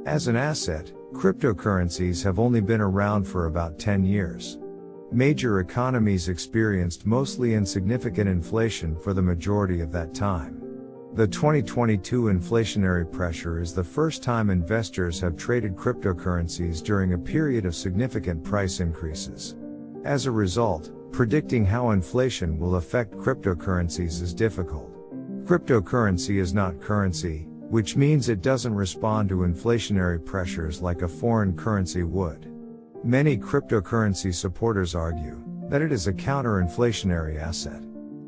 As an asset, cryptocurrencies have only been around for about 10 years. Major economies experienced mostly insignificant inflation for the majority of that time. The 2022 inflationary pressure is the first time investors have traded cryptocurrencies during a period of significant price increases. As a result, predicting how inflation will affect cryptocurrencies is difficult. Cryptocurrency is not currency, which means it doesn't respond to inflationary pressures like a foreign currency would. Many cryptocurrency supporters argue that it is a counter-inflationary asset.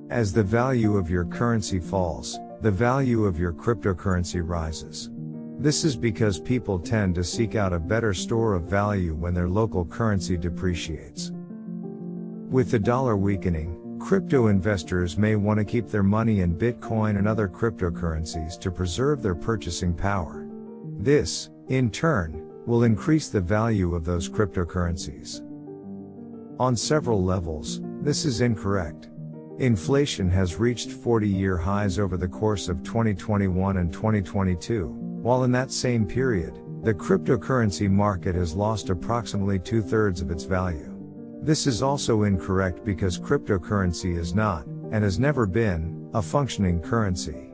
As the value of your currency falls, the value of your cryptocurrency rises. This is because people tend to seek out a better store of value when their local currency depreciates. With the dollar weakening, crypto investors may want to keep their money in Bitcoin and other cryptocurrencies to preserve their purchasing power. This, in turn, will increase the value of those cryptocurrencies. On several levels, this is incorrect. Inflation has reached 40-year highs over the course of 2021 and 2022, while in that same period, the cryptocurrency market has lost approximately 2/3 of its value. This is also incorrect because cryptocurrency is not, and has never been, a functioning currency.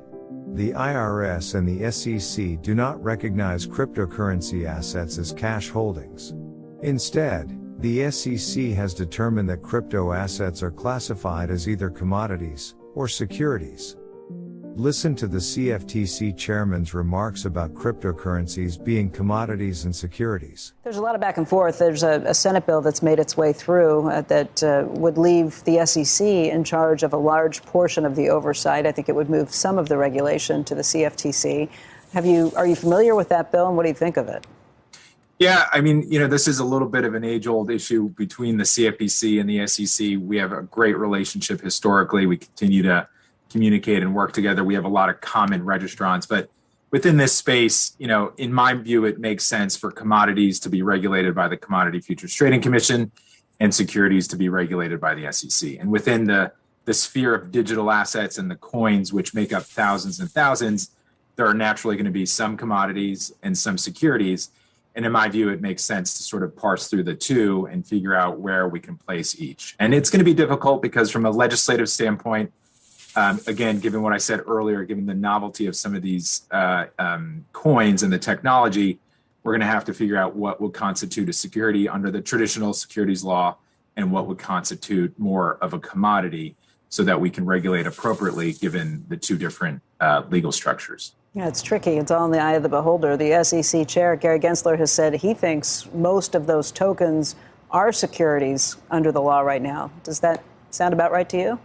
The IRS and the SEC do not recognize cryptocurrency assets as cash holdings. Instead, the SEC has determined that crypto assets are classified as either commodities or securities. Listen to the CFTC chairman's remarks about cryptocurrencies being commodities and securities. There's a lot of back and forth. There's a Senate bill that's made its way through that would leave the SEC in charge of a large portion of the oversight. I think it would move some of the regulation to the CFTC. Are you familiar with that bill, and what do you think of it? Yeah, I mean, this is a little bit of an age-old issue between the CFTC and the SEC. We have a great relationship historically. We continue to communicate and work together. We have a lot of common registrants, but within this space, in my view, it makes sense for commodities to be regulated by the Commodity Futures Trading Commission and securities to be regulated by the SEC. And within the sphere of digital assets and the coins, which make up thousands and thousands, there are naturally going to be some commodities and some securities. And in my view, it makes sense to sort of parse through the two and figure out where we can place each. And it's going to be difficult because from a legislative standpoint, again, given what I said earlier, given the novelty of some of these coins and the technology, we're going to have to figure out what would constitute a security under the traditional securities law and what would constitute more of a commodity so that we can regulate appropriately given the two different legal structures. Yeah, it's tricky. It's all in the eye of the beholder. The SEC chair, Gary Gensler, has said he thinks most of those tokens are securities under the law right now. Does that sound about right to you?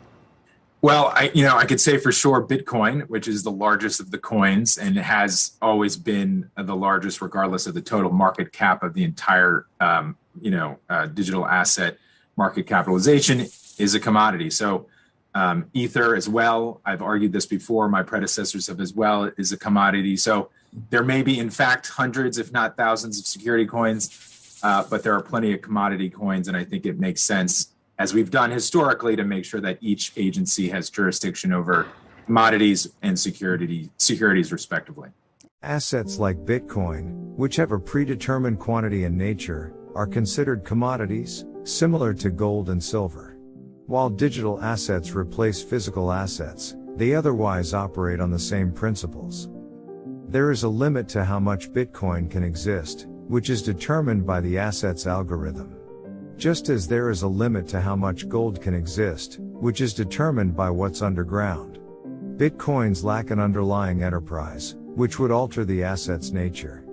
Well, I could say for sure Bitcoin, which is the largest of the coins and has always been the largest regardless of the total market cap of the entire, digital asset market capitalization, is a commodity. So Ether as well, I've argued this before, my predecessors have as well, is a commodity. So there may be, in fact, hundreds, if not thousands of security coins, but there are plenty of commodity coins. And I think it makes sense, as we've done historically, to make sure that each agency has jurisdiction over commodities and securities respectively. Assets like Bitcoin, which have a predetermined quantity and nature, are considered commodities, similar to gold and silver. While digital assets replace physical assets, they otherwise operate on the same principles. There is a limit to how much Bitcoin can exist, which is determined by the asset's algorithm. Just as there is a limit to how much gold can exist, which is determined by what's underground. Bitcoins lack an underlying enterprise, which would alter the asset's nature.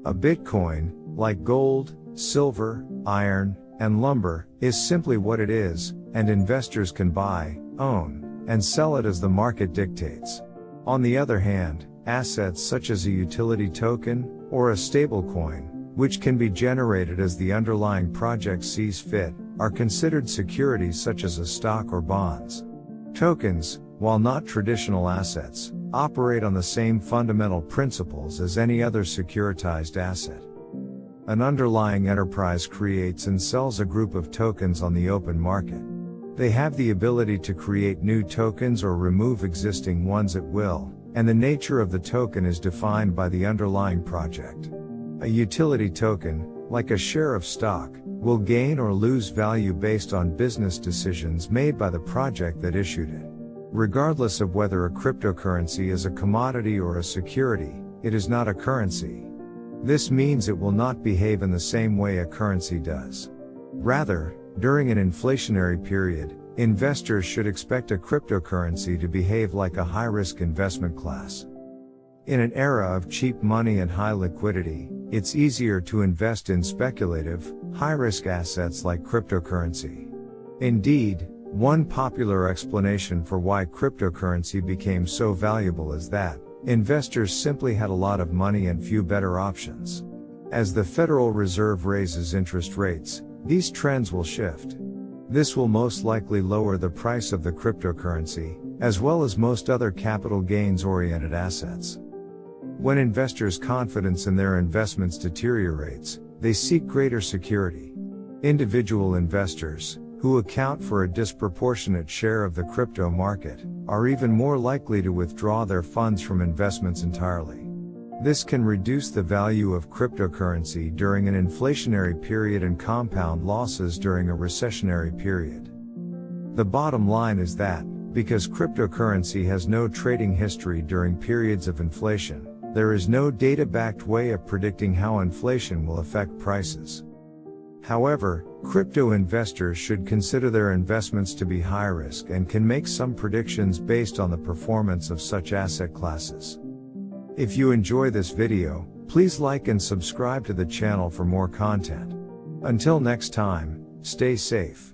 A Bitcoin, like gold, silver, iron, and lumber, is simply what it is, and investors can buy, own, and sell it as the market dictates. On the other hand, assets such as a utility token, or a stablecoin, which can be generated as the underlying project sees fit, are considered securities such as a stock or bonds. Tokens, while not traditional assets, operate on the same fundamental principles as any other securitized asset. An underlying enterprise creates and sells a group of tokens on the open market. They have the ability to create new tokens or remove existing ones at will, and the nature of the token is defined by the underlying project. A utility token, like a share of stock, will gain or lose value based on business decisions made by the project that issued it. Regardless of whether a cryptocurrency is a commodity or a security, it is not a currency. This means it will not behave in the same way a currency does. Rather, during an inflationary period, investors should expect a cryptocurrency to behave like a high-risk investment class. In an era of cheap money and high liquidity, it's easier to invest in speculative, high-risk assets like cryptocurrency. Indeed, one popular explanation for why cryptocurrency became so valuable is that investors simply had a lot of money and few better options. As the Federal Reserve raises interest rates, these trends will shift. This will most likely lower the price of the cryptocurrency, as well as most other capital gains-oriented assets. When investors' confidence in their investments deteriorates, they seek greater security. Individual investors, who account for a disproportionate share of the crypto market, are even more likely to withdraw their funds from investments entirely. This can reduce the value of cryptocurrency during an inflationary period and compound losses during a recessionary period. The bottom line is that, because cryptocurrency has no trading history during periods of inflation, there is no data-backed way of predicting how inflation will affect prices. However, crypto investors should consider their investments to be high risk and can make some predictions based on the performance of such asset classes. If you enjoy this video, please like and subscribe to the channel for more content. Until next time, stay safe.